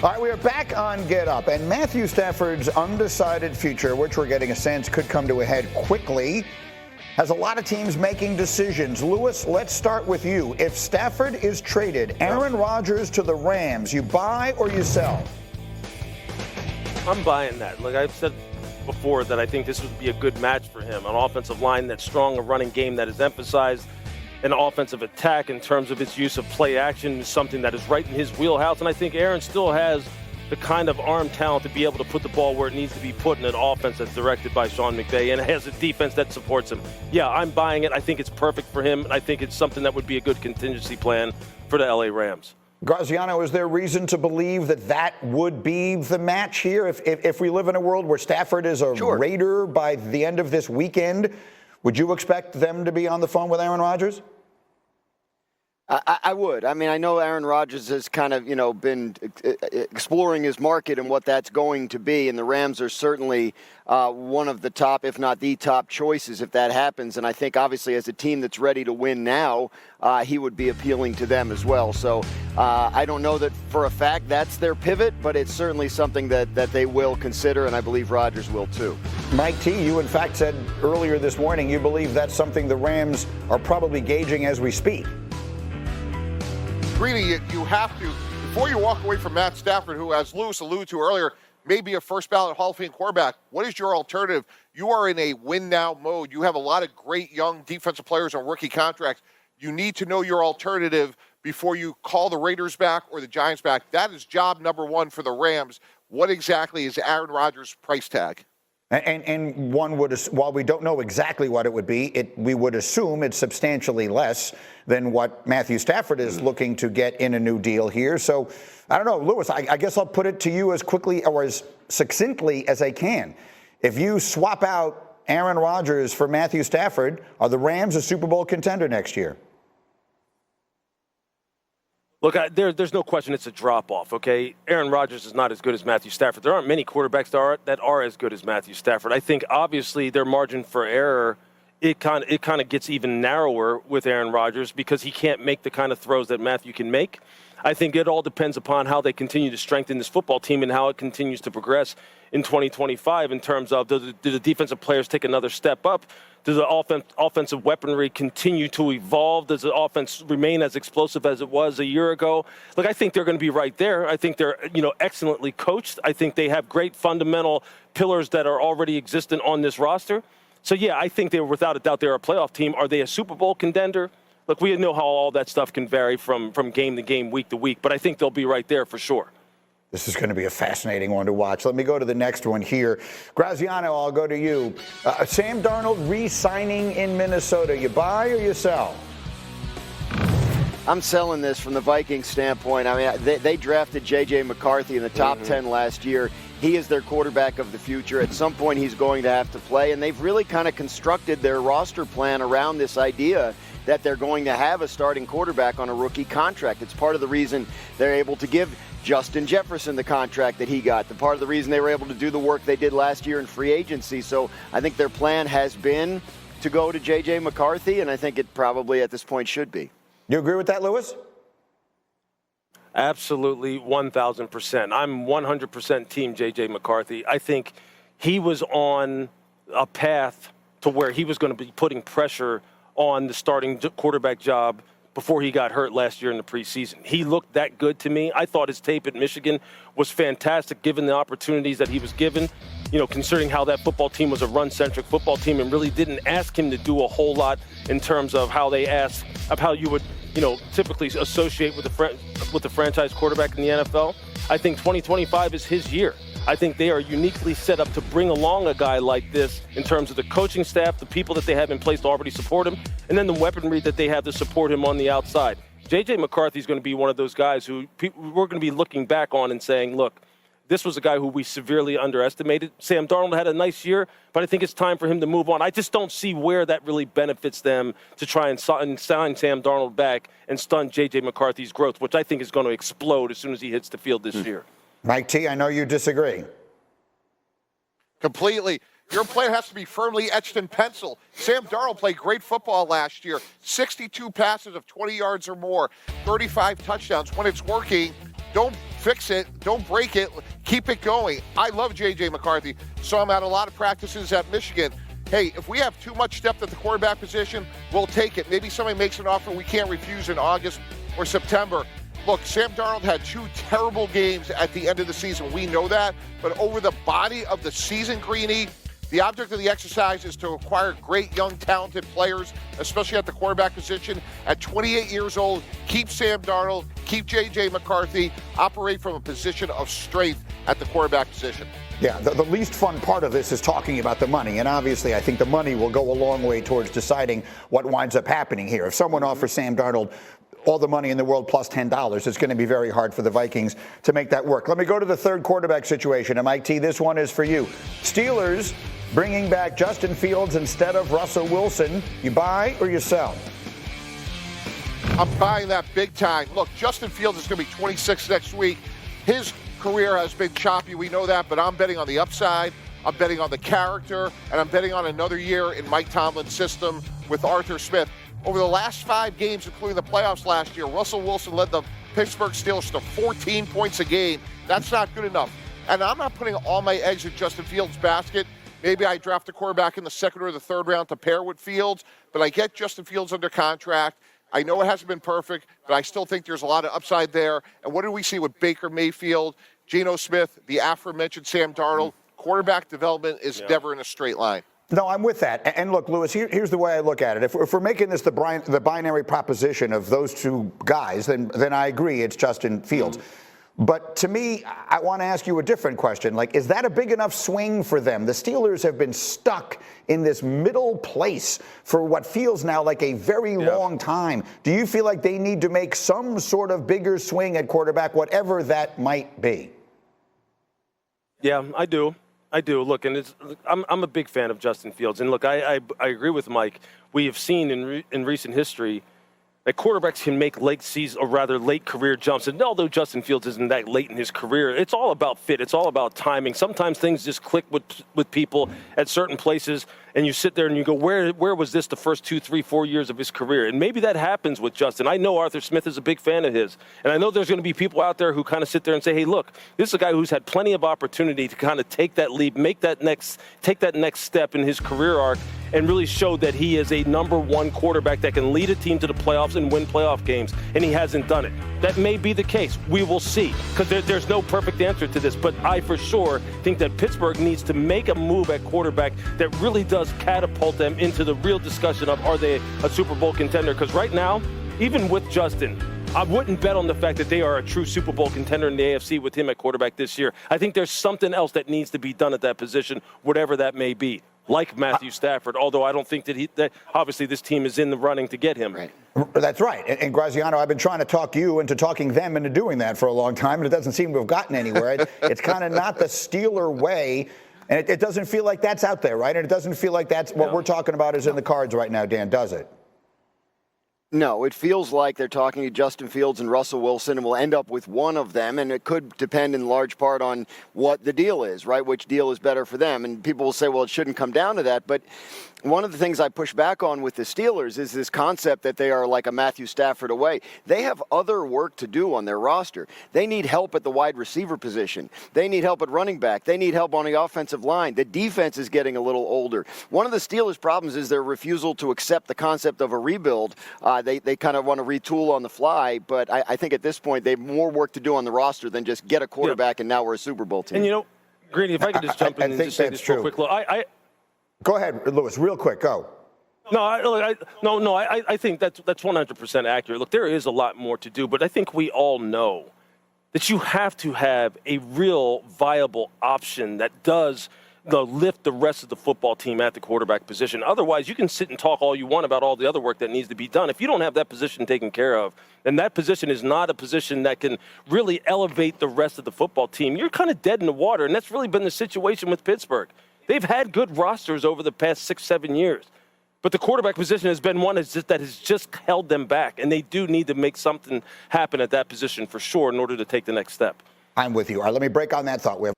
All right, we are back on Get Up, and Matthew Stafford's undecided future, which we're getting a sense could come to a head quickly, has a lot of teams making decisions. Lewis, let's start with you. If Stafford is traded, Aaron Rodgers to the Rams, you buy or you sell? I'm buying that. Like I've said before, that I think this would be a good match for him. An offensive line that's strong, a running game that is emphasized, an offensive attack in terms of its use of play action is something that is right in his wheelhouse. And I think Aaron still has the kind of arm talent to be able to put the ball where it needs to be put in an offense that's directed by Sean McVay and has a defense that supports him. Yeah, I'm buying it. I think it's perfect for him. I think it's something that would be a good contingency plan for the LA Rams. Graziano, is there reason to believe that that would be the match here? If we live in a world where Stafford is a Raider by the end of this weekend, would you expect them to be on the phone with Aaron Rodgers? I would. I mean, I know Aaron Rodgers has kind of, been exploring his market and what that's going to be, and the Rams are certainly one of the top, if not the top choices if that happens. And I think, obviously, as a team that's ready to win now, he would be appealing to them as well. So I don't know that for a fact that's their pivot, but it's certainly something that they will consider, and I believe Rodgers will too. Mike T., you in fact said earlier this morning you believe that's something the Rams are probably gauging as we speak. Greeny, you have to, before you walk away from Matt Stafford, who, as Lewis alluded to earlier, may be a first-ballot Hall of Fame quarterback, what is your alternative? You are in a win-now mode. You have a lot of great young defensive players on rookie contracts. You need to know your alternative before you call the Raiders back or the Giants back. That is job number one for the Rams. What exactly is Aaron Rodgers' price tag? And one would, while we don't know exactly what it would be, we would assume it's substantially less than what Matthew Stafford is looking to get in a new deal here. So I don't know, Lewis, I guess I'll put it to you as quickly or as succinctly as I can. If you swap out Aaron Rodgers for Matthew Stafford, are the Rams a Super Bowl contender next year? Look, there's no question it's a drop-off, okay? Aaron Rodgers is not as good as Matthew Stafford. There aren't many quarterbacks that are as good as Matthew Stafford. I think, obviously, their margin for error, it kind of gets even narrower with Aaron Rodgers because he can't make the kind of throws that Matthew can make. I think it all depends upon how they continue to strengthen this football team and how it continues to progress in 2025 in terms of do the defensive players take another step up? Does the offensive weaponry continue to evolve? Does the offense remain as explosive as it was a year ago? Look, I think they're going to be right there. I think they're, excellently coached. I think they have great fundamental pillars that are already existent on this roster. So, yeah, I think they're, without a doubt, they're a playoff team. Are they a Super Bowl contender? Look, we know how all that stuff can vary from game to game, week to week, but I think they'll be right there for sure. This is going to be a fascinating one to watch. Let me go to the next one here. Graziano, I'll go to you. Sam Darnold re-signing in Minnesota. You buy or you sell? I'm selling this from the Vikings standpoint. I mean, they drafted J.J. McCarthy in the top 10 last year. He is their quarterback of the future. At some point, he's going to have to play, and they've really kind of constructed their roster plan around this idea that they're going to have a starting quarterback on a rookie contract. It's part of the reason they're able to give Justin Jefferson the contract that he got. The part of the reason they were able to do the work they did last year in free agency. So I think their plan has been to go to J.J. McCarthy, and I think it probably at this point should be. You agree with that, Lewis? Absolutely, 1,000%. I'm 100% team J.J. McCarthy. I think he was on a path to where he was going to be putting pressure on the starting quarterback job before he got hurt last year in the preseason. He looked that good to me. I thought his tape at Michigan was fantastic given the opportunities that he was given, considering how that football team was a run-centric football team and really didn't ask him to do a whole lot in terms of how you would, typically associate with the franchise quarterback in the NFL. I think 2025 is his year. I think they are uniquely set up to bring along a guy like this in terms of the coaching staff, the people that they have in place to already support him, and then the weaponry that they have to support him on the outside. J.J. McCarthy is going to be one of those guys who we're going to be looking back on and saying, look, this was a guy who we severely underestimated. Sam Darnold had a nice year, but I think it's time for him to move on. I just don't see where that really benefits them to try and sign Sam Darnold back and stun J.J. McCarthy's growth, which I think is going to explode as soon as he hits the field this year. Mike T., I know you disagree. Completely. Your plan has to be firmly etched in pencil. Sam Darnold played great football last year. 62 passes of 20 yards or more, 35 touchdowns. When it's working, don't fix it. Don't break it. Keep it going. I love J.J. McCarthy. Saw him at a lot of practices at Michigan. Hey, if we have too much depth at the quarterback position, we'll take it. Maybe somebody makes an offer we can't refuse in August or September. Look, Sam Darnold had 2 terrible games at the end of the season. We know that. But over the body of the season, Greeny, the object of the exercise is to acquire great, young, talented players, especially at the quarterback position. At 28 years old, keep Sam Darnold, keep J.J. McCarthy, operate from a position of strength at the quarterback position. Yeah, the least fun part of this is talking about the money. And obviously, I think the money will go a long way towards deciding what winds up happening here. If someone offers Sam Darnold all the money in the world plus $10, it's going to be very hard for the Vikings to make that work. Let me go to the third quarterback situation. And Mike T, this one is for you. Steelers bringing back Justin Fields instead of Russell Wilson. You buy or you sell? I'm buying that big time. Look, Justin Fields is going to be 26 next week. His career has been choppy, we know that, but I'm betting on the upside. I'm betting on the character, and I'm betting on another year in Mike Tomlin's system with Arthur Smith. Over the last 5 games, including the playoffs last year, Russell Wilson led the Pittsburgh Steelers to 14 points a game. That's not good enough. And I'm not putting all my eggs in Justin Fields' basket. Maybe I draft a quarterback in the 2nd or the 3rd round to pair with Fields, but I get Justin Fields under contract. I know it hasn't been perfect, but I still think there's a lot of upside there. And what do we see with Baker Mayfield, Geno Smith, the aforementioned Sam Darnold? Quarterback development is never in a straight line. No, I'm with that. And look, Lewis, here's the way I look at it. If we're making this the binary proposition of those 2 guys, then I agree it's Justin Fields. But to me, I want to ask you a different question. Like, is that a big enough swing for them? The Steelers have been stuck in this middle place for what feels now like a very long time. Do you feel like they need to make some sort of bigger swing at quarterback, whatever that might be? Yeah, I do. Look, and I'm a big fan of Justin Fields. And look, I agree with Mike. We have seen in recent history that quarterbacks can make late career jumps. And although Justin Fields isn't that late in his career, it's all about fit. It's all about timing. Sometimes things just click with people at certain places, and you sit there and you go, where was this the first 2, 3, 4 years of his career? And maybe that happens with Justin. I know Arthur Smith is a big fan of his. And I know there's going to be people out there who kind of sit there and say, hey, look, this is a guy who's had plenty of opportunity to kind of take that leap, take that next step in his career arc, and really show that he is a number 1 quarterback that can lead a team to the playoffs and win playoff games, and he hasn't done it. That may be the case. We will see, because there's no perfect answer to this, but I for sure think that Pittsburgh needs to make a move at quarterback that really does catapult them into the real discussion of, are they a Super Bowl contender? Because right now, even with Justin, I wouldn't bet on the fact that they are a true Super Bowl contender in the AFC with him at quarterback this year. I think there's something else that needs to be done at that position, whatever that may be. Like Matthew Stafford, although I don't think that obviously this team is in the running to get him. Right. That's right. And Graziano, I've been trying to talk you into talking them into doing that for a long time, and it doesn't seem to have gotten anywhere. It's kind of not the Steeler way, and it doesn't feel like that's out there, right? And it doesn't feel like that's what we're talking about is in the cards right now, Dan, does it? No, it feels like they're talking to Justin Fields and Russell Wilson, and we'll end up with one of them, and it could depend in large part on what the deal is, right? Which deal is better for them. And people will say, well, it shouldn't come down to that. But one of the things I push back on with the Steelers is this concept that they are like a Matthew Stafford away. They have other work to do on their roster. They need help at the wide receiver position. They need help at running back. They need help on the offensive line. The defense is getting a little older. One of the Steelers' problems is their refusal to accept the concept of a rebuild. They kind of want to retool on the fly, but I think at this point they have more work to do on the roster than just get a quarterback and now we're a Super Bowl team. And, you know, Greeny, if I could just jump in and just say this real quick. Look, Go ahead, Lewis, real quick, go. I think that's 100% accurate. Look, there is a lot more to do, but I think we all know that you have to have a real viable option that does lift the rest of the football team at the quarterback position. Otherwise, you can sit and talk all you want about all the other work that needs to be done. If you don't have that position taken care of, and that position is not a position that can really elevate the rest of the football team, you're kind of dead in the water, and that's really been the situation with Pittsburgh. They've had good rosters over the past 6-7 years, but the quarterback position has been one that has just held them back, and they do need to make something happen at that position for sure in order to take the next step. I'm with you. All right, let me break on that thought. We have